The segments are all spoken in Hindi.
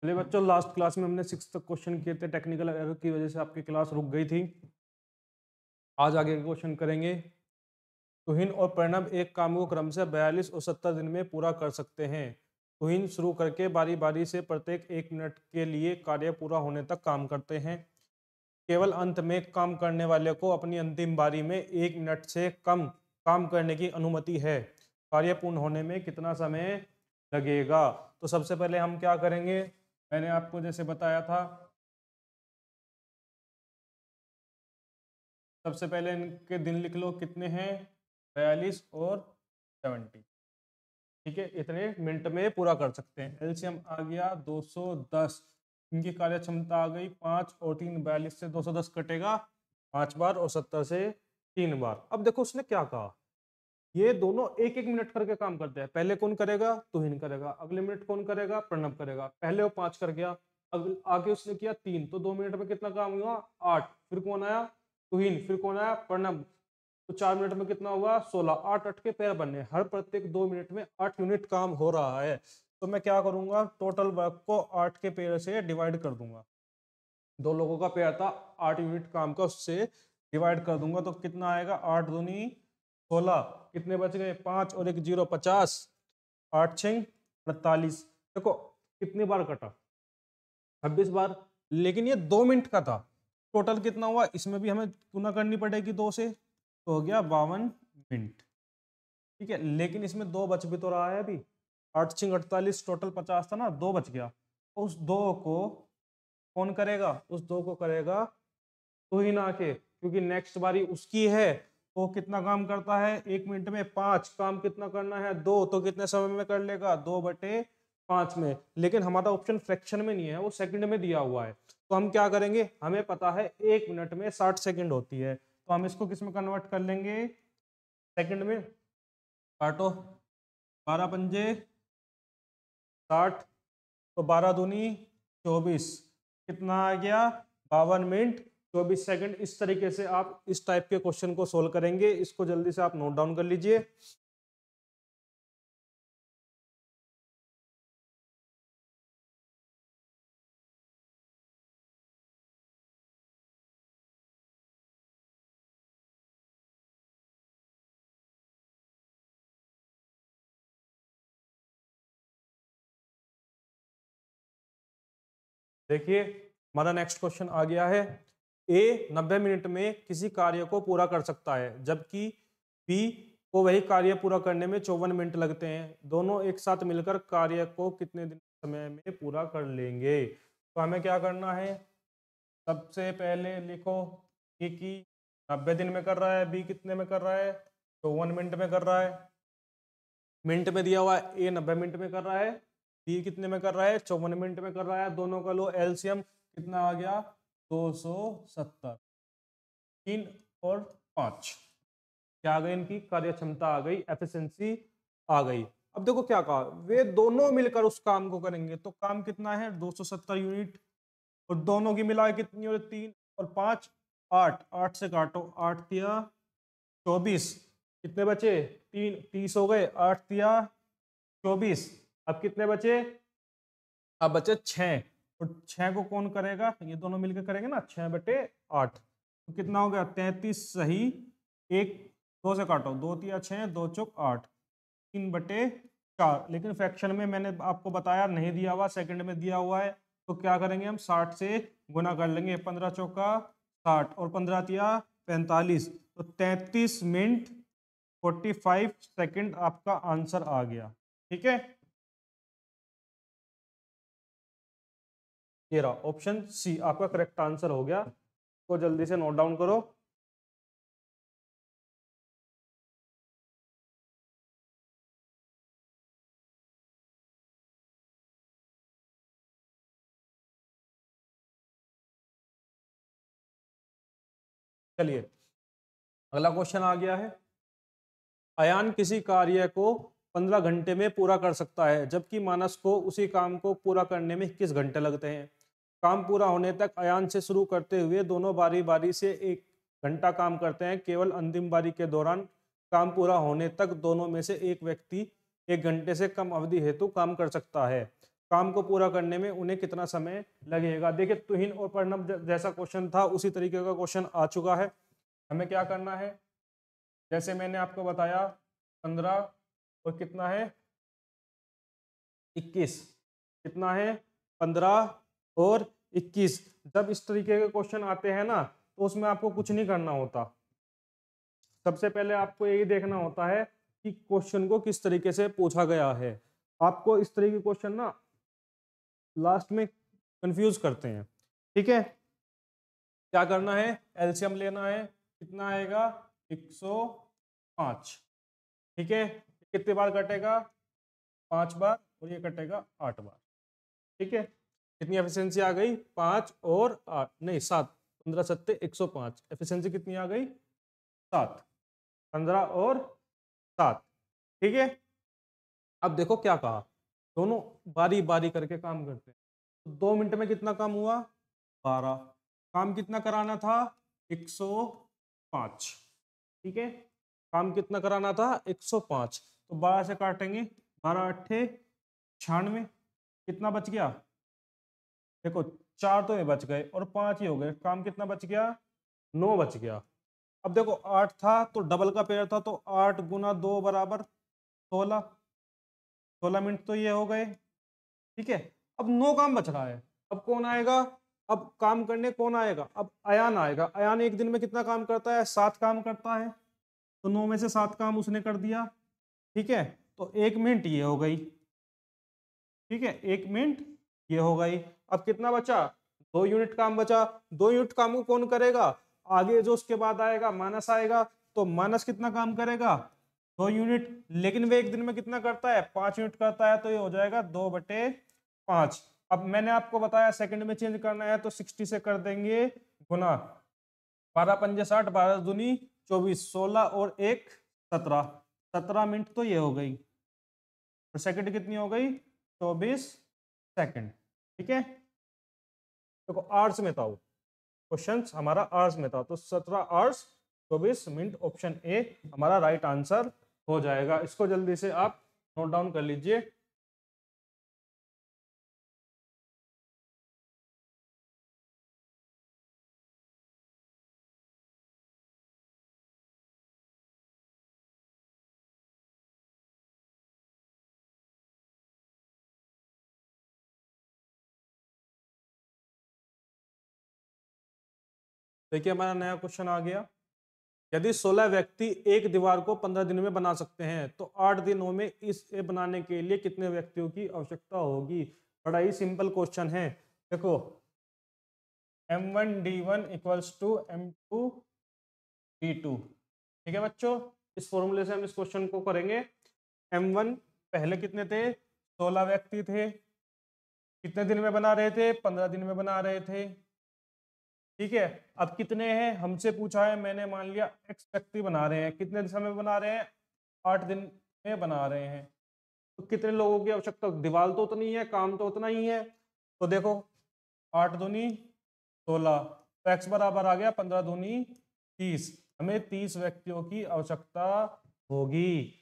चलिए बच्चों, लास्ट क्लास में हमने 6 तक क्वेश्चन किए थे। टेक्निकल एरर की वजह से आपकी क्लास रुक गई थी। आज आगे के क्वेश्चन करेंगे। तुहिन और प्रणव एक काम को क्रम से 42 और 70 दिन में पूरा कर सकते हैं। तुहिन शुरू करके बारी बारी से प्रत्येक 1 मिनट के लिए कार्य पूरा होने तक काम करते हैं। केवल अंत में काम करने वाले को अपनी अंतिम बारी में 1 मिनट से कम काम करने की अनुमति है। कार्य पूर्ण होने में कितना समय लगेगा? तो सबसे पहले हम क्या करेंगे, मैंने आपको जैसे बताया था, सबसे पहले इनके दिन लिख लो कितने हैं, 42 और 70। ठीक है, इतने मिनट में पूरा कर सकते हैं। एलसीएम आ गया 210, इनकी कार्य क्षमता आ गई 5 और 3, 42 से 210 कटेगा 5 बार और 70 से 3 बार। अब देखो उसने क्या कहा, ये दोनों एक एक मिनट करके काम करते हैं। पहले कौन करेगा? तुहिन करेगा। अगले मिनट कौन करेगा? प्रणव करेगा। पहले वो 5 कर गया, आगे उसने किया 3, तो 2 मिनट में कितना काम हुआ? 8। फिर कौन आया? तुहिन। फिर कौन आया? प्रणव। तो 4 मिनट में कितना हुआ? 16। 8 8 के पेयर बने, हर प्रत्येक 2 मिनट में 8 यूनिट काम हो रहा है। तो मैं क्या करूंगा, टोटल वर्क को 8 के पेयर से डिवाइड कर दूंगा। 2 लोगों का पेयर था, 8 यूनिट काम का, उससे डिवाइड कर दूंगा। तो कितना आएगा? 8 दूनी 16। कितने बच गए? 5 और 1 0, 50। 8 6 48। देखो कितनी बार कटा? 26 बार। लेकिन ये 2 मिनट का था। टोटल कितना हुआ? इसमें भी हमें गुना करनी पड़ेगी 2 से, तो हो गया 52 मिनट। ठीक है, लेकिन इसमें 2 बच भी तो रहा है अभी। 8 6 48, टोटल 50 था ना, 2 बच गया। उस 2 को कौन करेगा? उस 2 को करेगा तो ही ना के, क्योंकि नेक्स्ट बारी उसकी है। वो कितना काम करता है 1 मिनट में? 5। काम कितना करना है? 2। तो कितने समय में कर लेगा? 2/5 में। लेकिन हमारा ऑप्शन फ्रैक्शन में नहीं है, वो सेकंड में दिया हुआ है। तो हम क्या करेंगे, हमें पता है 1 मिनट में 60 सेकंड होती है, तो हम इसको किस में कन्वर्ट कर लेंगे? सेकंड में। काटो, 12 पंजे 60, तो 12 दूनी 24। कितना आ गया? 52 मिनट 24 सेकंड। इस तरीके से आप इस टाइप के क्वेश्चन को सोल्व करेंगे। इसको जल्दी से आप नोट डाउन कर लीजिए। देखिए हमारा नेक्स्ट क्वेश्चन आ गया है। ए 90 मिनट में किसी कार्य को पूरा कर सकता है, जबकि बी को वही कार्य पूरा करने में 54 मिनट लगते हैं। दोनों एक साथ मिलकर कार्य को कितने दिन समय में पूरा कर लेंगे? तो हमें क्या करना है, सबसे पहले लिखो ए की 90 दिन में कर रहा है, बी कितने में कर रहा है? 54 मिनट में कर रहा है। मिनट में दिया हुआ है, ए 90 मिनट में कर रहा है, बी कितने में कर रहा है? 54 मिनट में कर रहा है। दोनों का लो एलसीएम, कितना आ गया? 270। 3 और 5 क्या आ गई? इनकी कार्य क्षमता आ गई, एफिशिएंसी आ गई। अब देखो क्या कहा, वे दोनों मिलकर उस काम को करेंगे। तो काम कितना है? 270 यूनिट। और दोनों की मिला के कितनी हो? 3 और 5 8। 8 से काटो, 8 तिया 24। कितने बचे? 3 30 हो गए। 8 तिया 24। अब कितने बचे? अब बचे 6। और 6 को कौन करेगा? ये दोनों मिलकर करेंगे ना, 6/8। तो कितना हो गया? 33 सही। एक 2 से काटो, 2 तिया 6, 2 चौक 8, 3/4। लेकिन फ्रैक्शन में मैंने आपको बताया नहीं दिया हुआ, सेकंड में दिया हुआ है। तो क्या करेंगे हम? 60 से गुना कर लेंगे। 15 चौका 60 और 15 तिया 45। तो 33 मिनट 45 सेकंड आपका आंसर आ गया। ठीक है, ये रहा ऑप्शन सी आपका करेक्ट आंसर हो गया। तो जल्दी से नोट डाउन करो। चलिए अगला क्वेश्चन आ गया है। अयान किसी कार्य को 15 घंटे में पूरा कर सकता है, जबकि मानस को उसी काम को पूरा करने में 21 घंटे लगते हैं। काम पूरा होने तक अयान से शुरू करते हुए दोनों बारी बारी से 1 घंटा काम करते हैं। केवल अंतिम बारी के दौरान काम पूरा होने तक दोनों में से एक व्यक्ति 1 घंटे से कम अवधि हेतु काम कर सकता है। काम को पूरा करने में उन्हें कितना समय लगेगा। देखिए तुहिन और प्रणब जैसा क्वेश्चन था उसी तरीके का क्वेश्चन आ चुका है। हमें क्या करना है, जैसे मैंने आपको बताया 15 और कितना है 21, कितना है 15 और 21। जब इस तरीके के क्वेश्चन आते हैं ना तो उसमें आपको कुछ नहीं करना होता, सबसे पहले आपको यही देखना होता है कि क्वेश्चन को किस तरीके से पूछा गया है। आपको इस तरीके के क्वेश्चन ना लास्ट में कंफ्यूज करते हैं। ठीक है, क्या करना है, एलसीएम लेना है, कितना आएगा 105। ठीक है, कितने बार कटेगा 5 बार और ये कटेगा 8 बार। ठीक है, कितनी एफिशिएंसी आ गई 5 और 8 नहीं 7, 15 सत्ते 105, एफिशिएंसी कितनी आ गई 7, 15 और 7। ठीक है, अब देखो क्या कहा, दोनों बारी बारी करके काम करते हैं। तो 2 मिनट में कितना काम हुआ 12, काम कितना कराना था 105। ठीक है, काम कितना कराना था 105, तो 12 से काटेंगे 12 अट्ठे 96, कितना बच गया, देखो 4 तो ये बच गए और 5 ही हो गए, काम कितना बच गया 9 बच गया। अब देखो 8 था तो डबल का पेयर था, तो 8 गुना 2 बराबर 16, 16 मिनट तो ये हो गए। ठीक है, अब 9 काम बच रहा है, अब कौन आएगा, अब काम करने कौन आएगा, अब अयान आएगा। अयान एक दिन में कितना काम करता है 7 काम करता है, तो 9 में से 7 काम उसने कर दिया। ठीक है, तो 1 मिनट ये हो गई। ठीक है, 1 मिनट ये हो गई। अब कितना बचा 2 यूनिट काम बचा, 2 यूनिट काम को कौन करेगा, आगे जो उसके बाद आएगा माइनस आएगा, तो माइनस कितना काम करेगा 2 यूनिट, लेकिन वे एक दिन में कितना करता है 5 यूनिट करता है, तो ये हो जाएगा 2/5। अब मैंने आपको बताया सेकंड में चेंज करना है तो 60 से कर देंगे गुना, 12 पंजे 60, 12 दूनी 24, 16 और 1 17, 17 मिनट तो ये हो गई, और सेकंड कितनी हो गई 24 सेकंड। ठीक है, देखो आवर्स में था, क्वेश्चन हमारा आवर्स में था, तो 17 आवर्स 24 मिनट, ऑप्शन ए हमारा राइट आंसर हो जाएगा। इसको जल्दी से आप नोट डाउन कर लीजिए। देखिए हमारा नया क्वेश्चन आ गया, यदि 16 व्यक्ति एक दीवार को 15 दिन में बना सकते हैं तो 8 दिनों में इसे बनाने के लिए कितने व्यक्तियों की आवश्यकता होगी। बड़ा ही सिंपल क्वेश्चन है। देखो m1d1 इक्वल्स टू m2d2। ठीक है बच्चों, इस फॉर्मूले से हम इस क्वेश्चन को करेंगे। m1 पहले कितने थे 16 व्यक्ति थे, कितने दिन में बना रहे थे 15 दिन में बना रहे थे। ठीक है, अब कितने हैं हमसे पूछा है, मैंने मान लिया x व्यक्ति बना रहे हैं, कितने समय में बना रहे हैं 8 दिन में बना रहे हैं, तो कितने लोगों की आवश्यकता, दीवार तो उतनी है काम तो उतना ही है, तो देखो 8 दूनी 16, तो x बराबर आ गया 15 दूनी 30, हमें 30 व्यक्तियों की आवश्यकता होगी।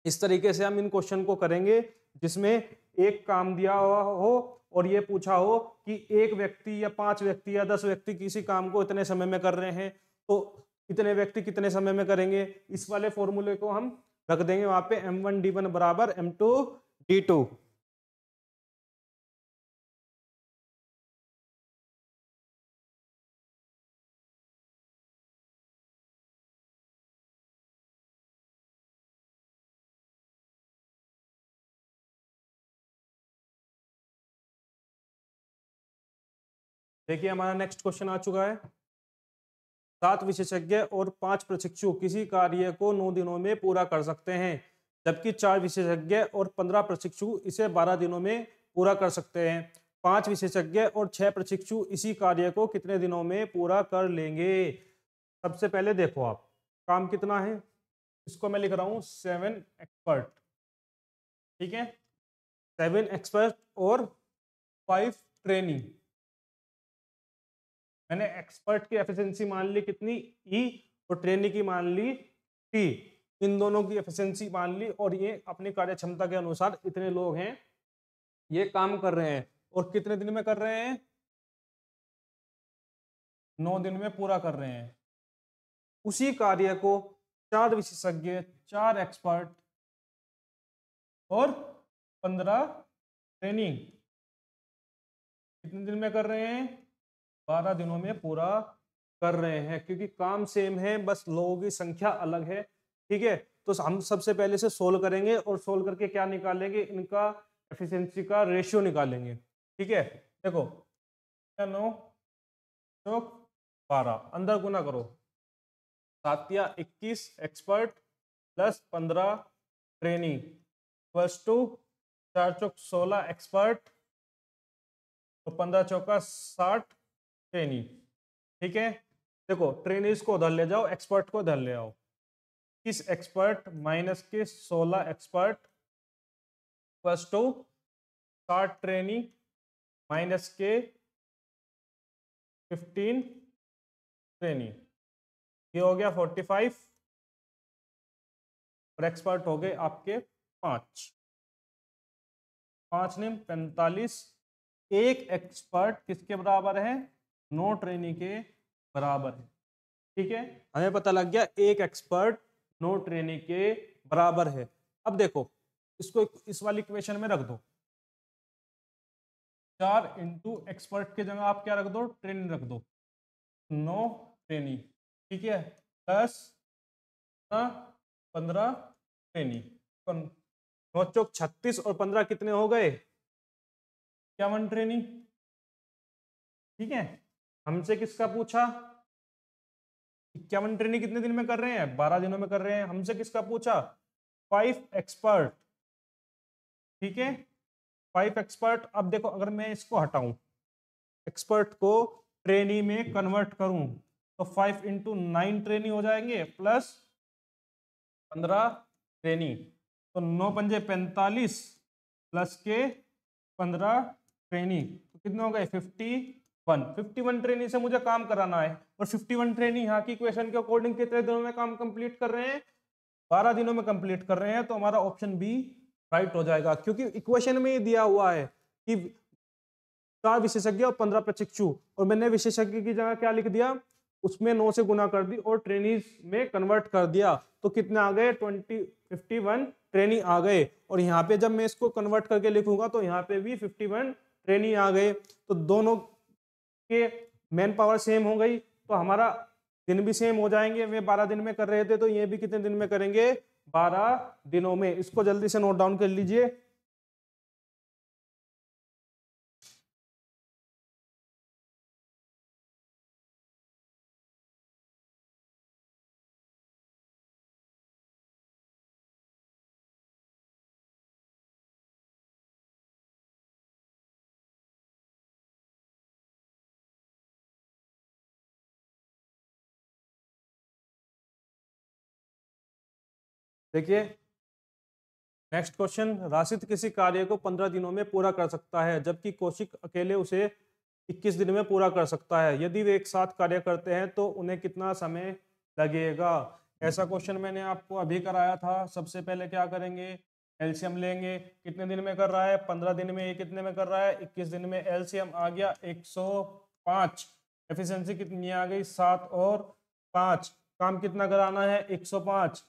इस तरीके से हम इन क्वेश्चन को करेंगे जिसमें एक काम दिया हुआ हो और ये पूछा हो कि एक व्यक्ति या 5 व्यक्ति या 10 व्यक्ति किसी काम को इतने समय में कर रहे हैं, तो इतने व्यक्ति कितने समय में करेंगे, इस वाले फॉर्मूले को हम रख देंगे वहां पे m1d1 बराबर m2d2। देखिए हमारा नेक्स्ट क्वेश्चन आ चुका है, 7 विशेषज्ञ और 5 प्रशिक्षु किसी कार्य को 9 दिनों में पूरा कर सकते हैं, जबकि 4 विशेषज्ञ और 15 प्रशिक्षु इसे 12 दिनों में पूरा कर सकते हैं। 5 विशेषज्ञ और 6 प्रशिक्षु इसी कार्य को कितने दिनों में पूरा कर लेंगे। सबसे पहले देखो आप काम कितना है, इसको मैं लिख रहा हूं 7 एक्सपर्ट। ठीक है, 7 एक्सपर्ट और 5 ट्रेनिंग। मैंने एक्सपर्ट की एफिशिएंसी मान ली कितनी ई, और ट्रेनिंग की मान ली टी, इन दोनों की एफिशिएंसी मान ली, और ये अपनी कार्य क्षमता के अनुसार इतने लोग हैं ये काम कर रहे हैं और कितने दिन में कर रहे हैं? 9 दिन में पूरा कर रहे हैं। उसी कार्य को 4 विशेषज्ञ, 4 एक्सपर्ट और 15 ट्रेनिंग कितने दिन में कर रहे हैं? 12 दिनों में पूरा कर रहे हैं, क्योंकि काम सेम है, बस लोगों की संख्या अलग है। ठीक है, तो हम सबसे पहले से सोल्व करेंगे और सोल्व करके क्या निकालेंगे? इनका एफिशिएंसी का रेशियो निकालेंगे। ठीक है, देखो 9 चौक 12, अंदर गुना करो, 7 या 21 एक्सपर्ट प्लस 15 ट्रेनिंग प्लस 2, 4 चौक 16 एक्सपर्ट तो 15 चौका 60 ट्रेनी। ठीक है, देखो ट्रेनीज को उधर ले जाओ, एक्सपर्ट को उधर ले आओ। इस एक्सपर्ट माइनस के 16 एक्सपर्ट प्लस 2 60 ट्रेनी माइनस के 15 ट्रेनी, ये हो गया 45 और एक्सपर्ट हो गए आपके 5 5 ने 45। एक एक्सपर्ट किसके बराबर है? 9 ट्रेनी के बराबर है। ठीक है, हमें पता लग गया एक एक्सपर्ट 9 ट्रेनी के बराबर है। अब देखो इसको इस वाली इक्वेशन में रख दो, 4 इंटू एक्सपर्ट की जगह आप क्या रख दो? ट्रेनी रख दो, 9 ट्रेनी। ठीक है, प्लस 15 ट्रेनी, 9 चौक 36 और 15 कितने हो गए? 51 ट्रेनी। ठीक है, हमसे किसका पूछा? 51 ट्रेनी कितने दिन में कर रहे हैं? 12 दिनों में कर रहे हैं। हमसे किसका पूछा? 5 एक्सपर्ट। ठीक है, 5 एक्सपर्ट। अब देखो अगर मैं इसको हटाऊं, एक्सपर्ट को ट्रेनी में कन्वर्ट करूं, तो 5 इंटू 9 ट्रेनी हो जाएंगे प्लस 15 ट्रेनी, तो 9 पंजे 45 प्लस के 15 ट्रेनी, तो कितने हो गए? 51 ट्रेनी से मुझे काम कराना है, और 51 ट्रेनी यहाँ की इक्वेशन के अकॉर्डिंग कितने दिनों में काम कंप्लीट कर रहे हैं? 12 दिनों में कंप्लीट कर रहे हैं। तो हमारा ऑप्शन बी राइट हो जाएगा, क्योंकि इक्वेशन में ही दिया हुआ है कि 4 विशेषज्ञ और 15 प्रशिक्षु, और मैंने विशेषज्ञ की जगह क्या लिख दिया? उसमें 9 से गुना कर दी और ट्रेनीज में कन्वर्ट कर दिया, तो कितने आ गए? 51 ट्रेनी आ गए। और यहाँ पे जब मैं इसको कन्वर्ट करके लिखूंगा तो यहाँ पे भी 51 ट्रेनी आ गए, तो दोनों के मैन पावर सेम हो गई, तो हमारा दिन भी सेम हो जाएंगे। वे 12 दिन में कर रहे थे, तो ये भी कितने दिन में करेंगे? 12 दिनों में। इसको जल्दी से नोट डाउन कर लीजिए। देखिए नेक्स्ट क्वेश्चन, राशिद किसी कार्य को 15 दिनों में पूरा कर सकता है, जबकि कौशिक अकेले उसे 21 दिन में पूरा कर सकता है। यदि वे एक साथ कार्य करते हैं तो उन्हें कितना समय लगेगा? ऐसा क्वेश्चन मैंने आपको अभी कराया था। सबसे पहले क्या करेंगे? एलसीएम लेंगे। कितने दिन में कर रहा है? 15 दिन में। ये कितने में कर रहा है? 21 दिन में। एलसीएम आ गया 105। एफिशिएंसी कितनी आ गई? 7 और 5। काम कितना कराना है? 105।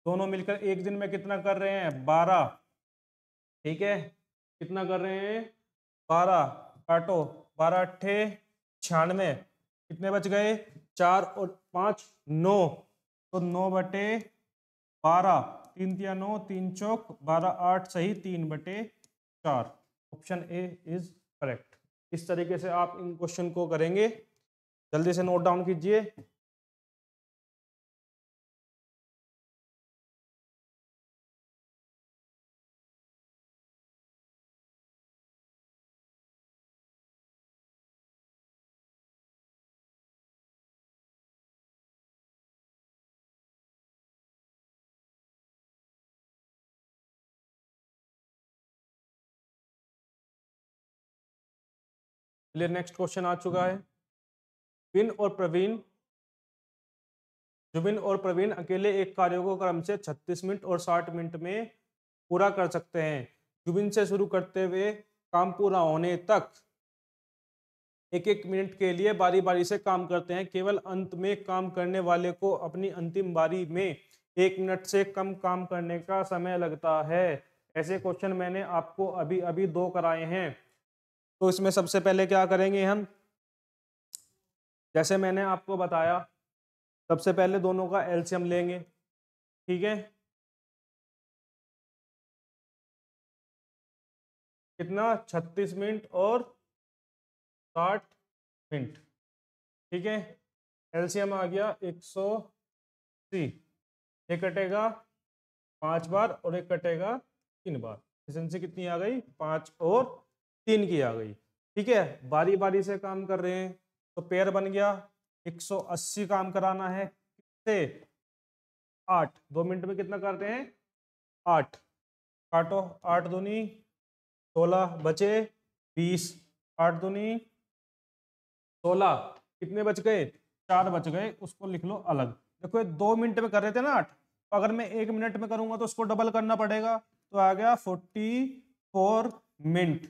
दोनों मिलकर एक दिन में कितना कर रहे हैं? 12। ठीक है, कितना कर रहे हैं? 12। काटो, 12 अट्ठे 96, कितने बच गए? 4 और 5 9, तो 9/12, 3 तिया 9, 3 चौक 12, 8 सही, 3/4। Option A is correct. इस तरीके से आप इन क्वेश्चन को करेंगे। जल्दी से नोट डाउन कीजिए। चलिए नेक्स्ट क्वेश्चन आ चुका है। जुबिन और प्रवीण अकेले एक कार्य को क्रम से 36 मिनट और 60 मिनट में पूरा कर सकते हैं। जुबिन से शुरू करते हुए काम पूरा होने तक एक एक मिनट के लिए बारी बारी से काम करते हैं। केवल अंत में काम करने वाले को अपनी अंतिम बारी में 1 मिनट से कम काम करने का समय लगता है। ऐसे क्वेश्चन मैंने आपको अभी अभी 2 कराए हैं। तो इसमें सबसे पहले क्या करेंगे हम, जैसे मैंने आपको बताया, सबसे पहले दोनों का एलसीएम लेंगे। ठीक है, कितना, 36 मिनट और 60 मिनट। ठीक है, एलसीएम आ गया 180। ये कटेगा 5 बार और एक कटेगा 3 बार। एफिशिएंसी कितनी आ गई, 5 और 3 की आ गई। ठीक है, बारी बारी से काम कर रहे हैं तो पेयर बन गया। 180 काम कराना है से 8, 2 मिनट में कितना करते हैं, 8 काटो, 8 दूनी 16 बचे 20, 8 दूनी 16, कितने बच गए, 4 बच गए, उसको लिख लो अलग। देखो ये 2 मिनट में कर रहे थे ना 8, तो अगर मैं 1 मिनट में करूंगा तो उसको डबल करना पड़ेगा, तो आ गया 44 मिनट।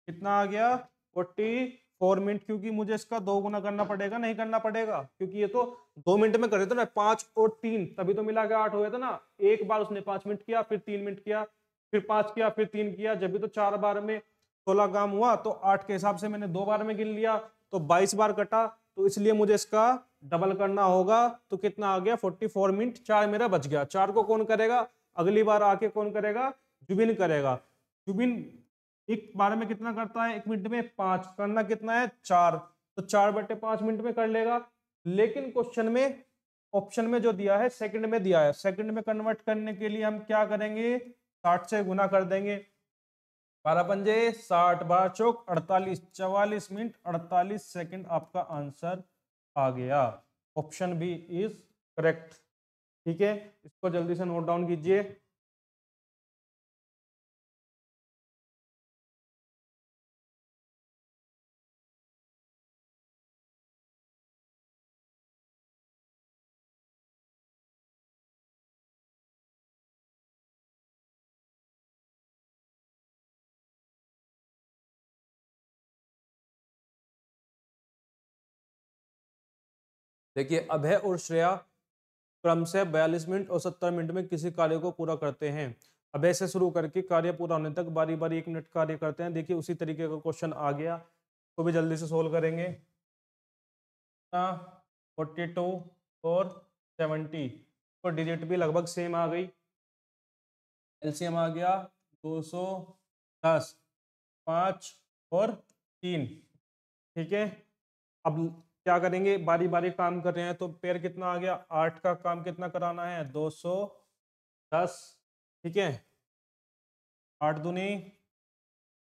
कितना आ गया, 44 मिनट, क्योंकि मुझे इसका 2 गुना करना पड़ेगा, नहीं करना पड़ेगा क्योंकि ये तो 2 मिनट में कर रहे थे ना, 5 और 3 तभी तो मिला के 8 हो गया था ना। एक बार उसने 5 मिनट किया, फिर 3 मिनट किया, फिर 5 किया, फिर 3 किया, जब भी तो 4 बार में 16 काम हुआ, तो 8 के हिसाब से मैंने 2 बार में गिन लिया, तो 22 बार कटा, तो इसलिए मुझे इसका डबल करना होगा। तो कितना आ गया, 44 मिनट। 4 मेरा बच गया, 4 को कौन करेगा, अगली बार आके कौन करेगा, जुबिन करेगा। जुबिन एक बार में कितना करता है, 1 मिनट में 5, करना कितना है, 4, तो 4/5 मिनट में कर लेगा। लेकिन क्वेश्चन में ऑप्शन में जो दिया है सेकंड में दिया है, सेकंड में कन्वर्ट करने के लिए हम क्या करेंगे, 60 से गुना कर देंगे। 12 पंजे 60, 12 चौक 48, 44 मिनट 48 सेकंड आपका आंसर आ गया। Option B is correct. ठीक है, इसको जल्दी से नोट डाउन कीजिए। देखिए, अभय और श्रेया क्रम से 42 मिनट और 70 मिनट में किसी कार्य को पूरा करते हैं। अभय से शुरू करके कार्य पूरा होने तक बारी बारी 1 मिनट कार्य करते हैं। देखिए उसी तरीके का क्वेश्चन आ गया, तो भी जल्दी से सोल्व करेंगे। 42 और 70 तो डिजिट भी लगभग सेम आ गई। एलसीएम आ गया 210, 5 और 3। ठीक है, अब क्या करेंगे, बारी बारी काम कर रहे हैं, तो पेयर कितना आ गया, 8 का काम कितना कराना है, 210। ठीक है, 8 दूनी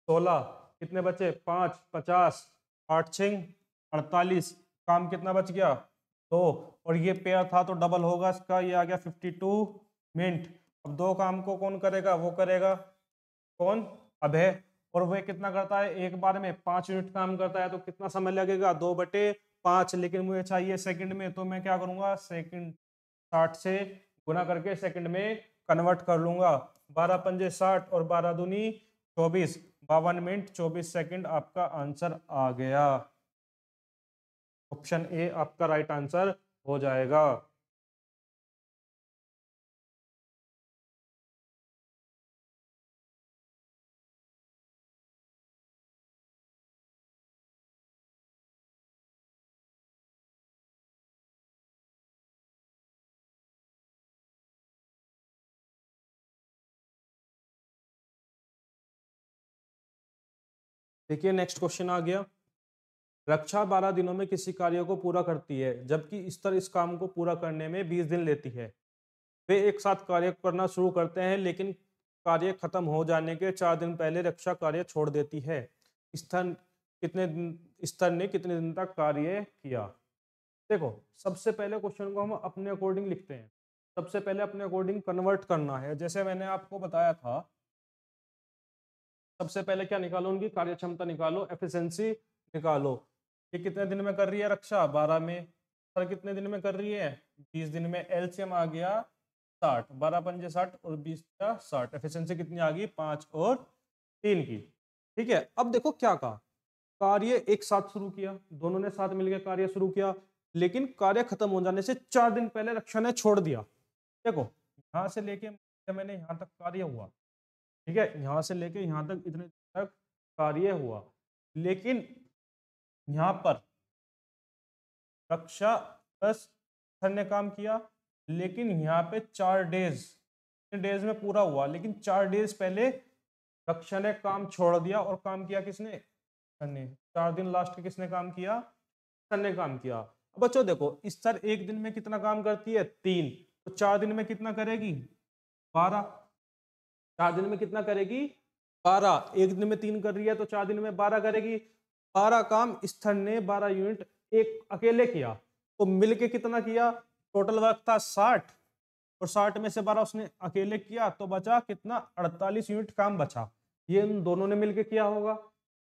16, कितने बचे, 5, 50, 8 6 48, काम कितना बच गया, 2, और ये पेयर था तो डबल होगा इसका, ये आ गया 52 मिनट। अब 2 काम को कौन करेगा, वो करेगा कौन, अभय, और वह कितना करता है, एक बार में 5 मिनट काम करता है, तो कितना समय लगेगा, 2/5। लेकिन मुझे चाहिए सेकंड में, तो मैं क्या करूंगा, सेकंड 60 से गुना करके सेकंड में कन्वर्ट कर लूंगा। 12 पंजे 60 और 12 दूनी 24, 52 मिनट 24 सेकंड आपका आंसर आ गया। ऑप्शन ए आपका राइट आंसर हो जाएगा। देखिए नेक्स्ट क्वेश्चन आ गया, रक्षा 12 दिनों में किसी कार्य को पूरा करती है, जबकि स्तर इस काम को पूरा करने में 20 दिन लेती है। वे एक साथ कार्य करना शुरू करते हैं, लेकिन कार्य खत्म हो जाने के 4 दिन पहले रक्षा कार्य छोड़ देती है। स्तर ने कितने दिन तक कार्य किया। देखो, सबसे पहले क्वेश्चन को हम अपने अकॉर्डिंग लिखते हैं। सबसे पहले अपने अकॉर्डिंग कन्वर्ट करना है, जैसे मैंने आपको बताया था। सबसे पहले क्या निकालो, उनकी कार्य क्षमता निकालो, एफिशिएंसी निकालो। ये कितने दिन में कर रही है रक्षा, 12 में, सर कितने दिन में कर रही है, 20 दिन में। एलसीएम आ गया 60, 12 पंजे 60 और 20 का 60। एफिशिएंसी कितनी आ गई, 5 और 3 की। ठीक है, अब देखो क्या कहा, कार्य एक साथ शुरू किया, दोनों ने साथ मिलकर कार्य शुरू किया, लेकिन कार्य खत्म हो जाने से 4 दिन पहले रक्षा ने छोड़ दिया। देखो यहां से लेके मैंने यहां तक कार्य हुआ, ठीक है, यहां से लेके यहां तक इतने तक कार्य हुआ, लेकिन यहां पर रक्षा प्लस सर ने काम किया, लेकिन यहाँ पे 4 डेज में पूरा हुआ, लेकिन 4 डेज पहले रक्षा ने काम छोड़ दिया और काम किया किसने, सर ने। 4 दिन लास्ट के किसने काम किया, सर ने काम किया। अब बच्चों देखो इस सर एक दिन में कितना काम करती है, 3, तो 4 दिन में कितना करेगी, 12। 4 दिन में कितना करेगी, 12। एक दिन में 3 कर रही है तो 4 दिन में 12 करेगी। 12 काम स्थल ने 12 यूनिट एक अकेले किया, तो मिलके कितना किया, टोटल वर्क था 60, और 60 में से 12 उसने अकेले किया, तो बचा कितना, 48 यूनिट काम बचा। ये इन दोनों ने मिलके किया होगा।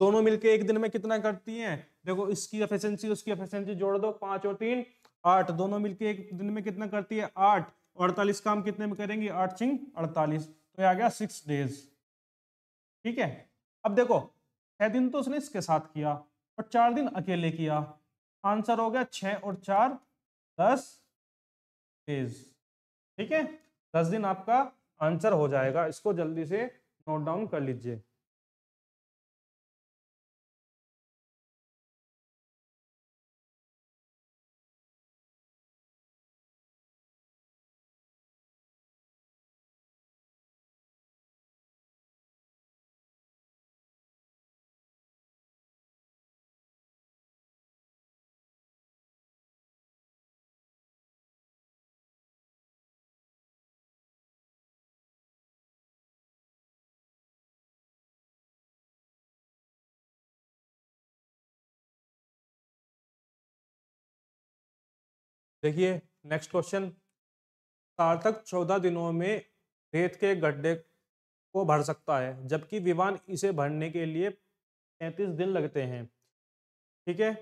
दोनों मिलके एक दिन में कितना करती हैं, देखो इसकी एफिशिएंसी उसकी एफिशिएंसी जोड़ दो, 5 और 3 8, दोनों मिलके एक दिन में कितना करती है, 8, और 48 काम कितने में करेंगे, 8 चिंग 48, तो ये आ गया 6 डेज। ठीक है, अब देखो 6 दिन तो उसने इसके साथ किया और 4 दिन अकेले किया, आंसर हो गया 6 और 4 10 डेज। ठीक है, 10 दिन आपका आंसर हो जाएगा, इसको जल्दी से नोट डाउन कर लीजिए। देखिए नेक्स्ट क्वेश्चन, सार्थक 14 दिनों में रेत के गड्ढे को भर सकता है, जबकि विमान इसे भरने के लिए 35 दिन लगते हैं। ठीक है,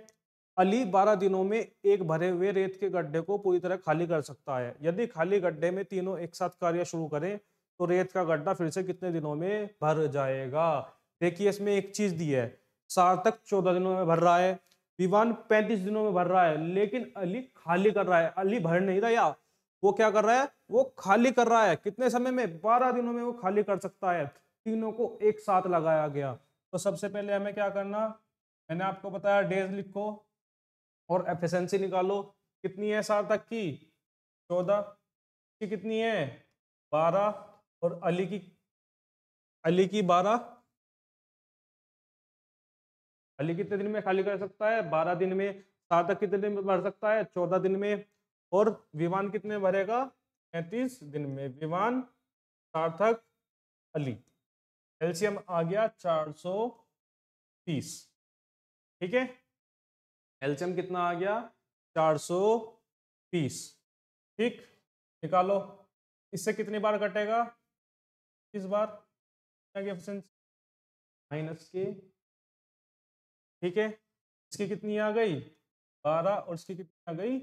अली 12 दिनों में एक भरे हुए रेत के गड्ढे को पूरी तरह खाली कर सकता है। यदि खाली गड्ढे में तीनों एक साथ कार्य शुरू करें तो रेत का गड्ढा फिर से कितने दिनों में भर जाएगा। देखिए इसमें एक चीज दी है, सार्थक 14 दिनों में भर रहा है, विमान 35 दिनों में भर रहा है, लेकिन अली खाली कर रहा है, अली भर नहीं रहा, वो क्या कर रहा है, वो खाली कर रहा है। कितने समय में, 12 दिनों में वो खाली कर सकता है। तीनों को एक साथ लगाया गया, तो सबसे पहले हमें क्या करना, मैंने आपको बताया डेज लिखो और एफिशिएंसी निकालो। कितनी है सार्थक की, 14, की कितनी है, 12, और अली की 12। अली कितने दिन में खाली कर सकता है, 12 दिन में। सार्थक कितने दिन में भर सकता है, 14 दिन में। और विमान कितने भरेगा, 35 दिन में। विमान, सार्थक, अली, एलसीएम आ गया 430। ठीक है, एलसीएम कितना आ गया, 430। ठीक, निकालो, इससे कितनी बार कटेगा, इस बार माइनस के। ठीक है, इसकी कितनी आ गई, 12, और इसकी कितनी आ गई,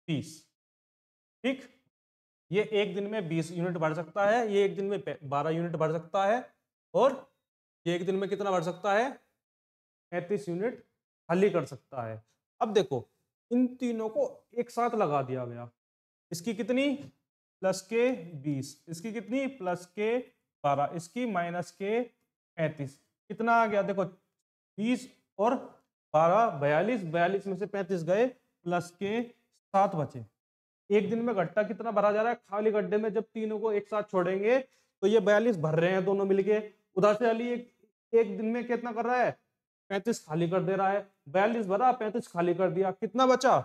30। ठीक, ये एक दिन में 20 यूनिट भर सकता है, ये एक दिन में 12 यूनिट भर सकता है, और ये एक दिन में कितना भर सकता है, 35 यूनिट खाली कर सकता है। अब देखो इन तीनों को एक साथ लगा दिया गया, इसकी कितनी, प्लस के 20, इसकी कितनी, प्लस के 12, इसकी माइनस के 35, कितना आ गया, देखो 20 और 12 42, 42 में से 35 गए, प्लस के 7 बचे। एक दिन में गड्ढा कितना भरा जा रहा है, खाली गड्ढे में जब तीनों को एक साथ छोड़ेंगे तो ये 42 भर रहे हैं दोनों मिलके। उधर से अली एक दिन में कितना कर रहा है, 35 खाली कर दे रहा है। 42 भरा, 35 खाली कर दिया, कितना बचा,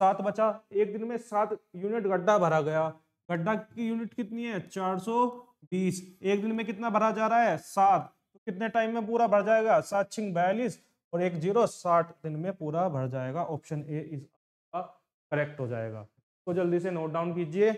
7 बचा। एक दिन में 7 यूनिट गड्ढा भरा गया। गड्ढा की यूनिट कितनी है, 420। एक दिन में कितना भरा जा रहा है, 7, तो कितने टाइम में पूरा भर जाएगा, 7 छिंग 42 और 1 0, 60 दिन में पूरा भर जाएगा। ऑप्शन ए इज करेक्ट हो जाएगा। तो जल्दी से नोट डाउन कीजिए।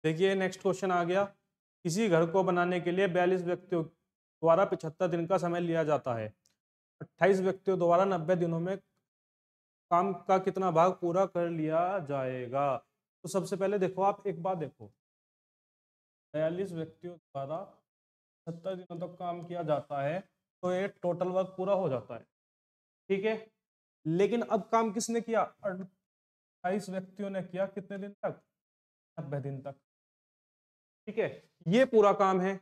देखिए नेक्स्ट क्वेश्चन आ गया, किसी घर को बनाने के लिए 42 व्यक्तियों द्वारा 75 दिन का समय लिया जाता है। 28 व्यक्तियों द्वारा 90 दिनों में काम का कितना भाग पूरा कर लिया जाएगा? तो सबसे पहले देखो, आप एक बात देखो, 42 व्यक्तियों द्वारा 70 दिनों तक काम किया जाता है, तो ये टोटल वर्क पूरा हो जाता है, ठीक है। लेकिन अब काम किसने किया? 28 व्यक्तियों ने किया, कितने दिन तक? 90 दिन तक, ठीक है। ये पूरा काम है,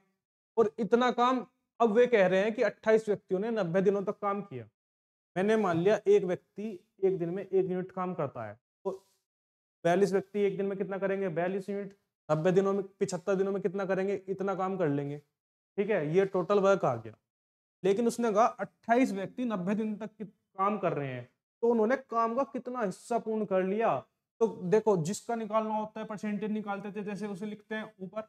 और इतना काम अब वे कह रहे हैं कि 28 व्यक्तियों ने 90 दिनों तक काम किया। मैंने मान लिया एक व्यक्ति एक दिन में 1 यूनिट काम करता है, तो 42 व्यक्ति एक दिन में कितना करेंगे? 42 यूनिट। 90 दिनों में, 75 दिनों में कितना करेंगे? इतना काम कर लेंगे, ठीक है। ये टोटल वर्क आ गया। लेकिन उसने कहा 28 व्यक्ति 90 दिन तक काम कर रहे हैं, तो उन्होंने काम का कितना हिस्सा पूर्ण कर लिया? तो देखो, जिसका निकालना होता है परसेंटेज निकालते थे, जैसे उसे लिखते हैं ऊपर,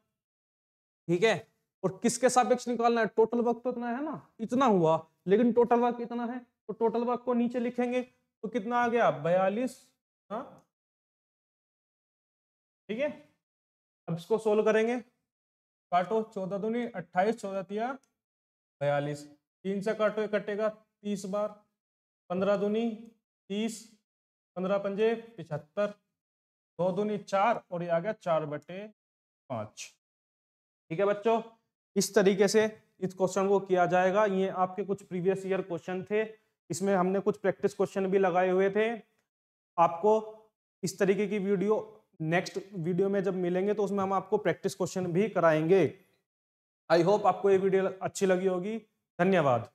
ठीक है। और किसके सापेक्ष निकालना है? टोटल वर्क तो इतना है ना, इतना हुआ, लेकिन टोटल वर्क कितना है, तो टोटल वर्क को नीचे लिखेंगे, तो कितना आ गया? 42। हाँ, ठीक है। अब इसको सोल्व करेंगे, काटो, 14 दूनी 28, 14 तिया 42, 3 से काटो, ये कटेगा 30 बार, 15 दूनी 30, 15 पंजे 75, 2 दूनी 4, और ये आ गया 4/5। ठीक है बच्चों, इस तरीके से इस क्वेश्चन को किया जाएगा। ये आपके कुछ प्रीवियस ईयर क्वेश्चन थे, इसमें हमने कुछ प्रैक्टिस क्वेश्चन भी लगाए हुए थे। आपको इस तरीके की वीडियो नेक्स्ट वीडियो में जब मिलेंगे तो उसमें हम आपको प्रैक्टिस क्वेश्चन भी कराएंगे। आई होप आपको ये वीडियो अच्छी लगी होगी। धन्यवाद।